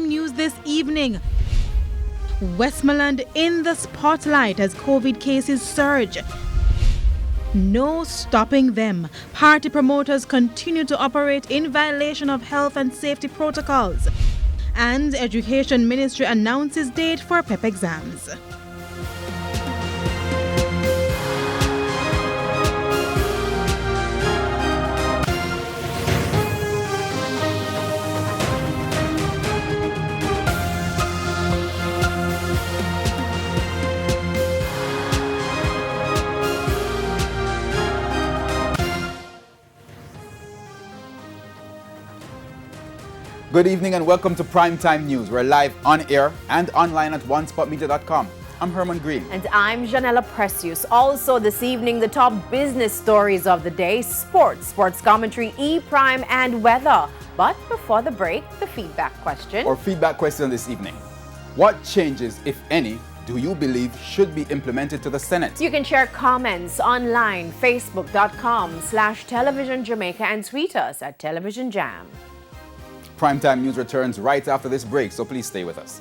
News this evening. Westmoreland in the spotlight as COVID cases surge. No stopping them. Party promoters continue to operate in violation of health and safety protocols. And Education Ministry announces date for PEP exams. Good evening and welcome to Primetime News. We're live on air and online at onespotmedia.com. I'm Herman Green. And I'm Janella Precious. Also this evening, the top business stories of the day, sports commentary, E-Prime and weather. But before the break, the feedback question. Our feedback question this evening. What changes, if any, do you believe should be implemented to the Senate? You can share comments online, facebook.com/Television Jamaica and tweet us at Television Jam. Primetime News returns right after this break, so please stay with us.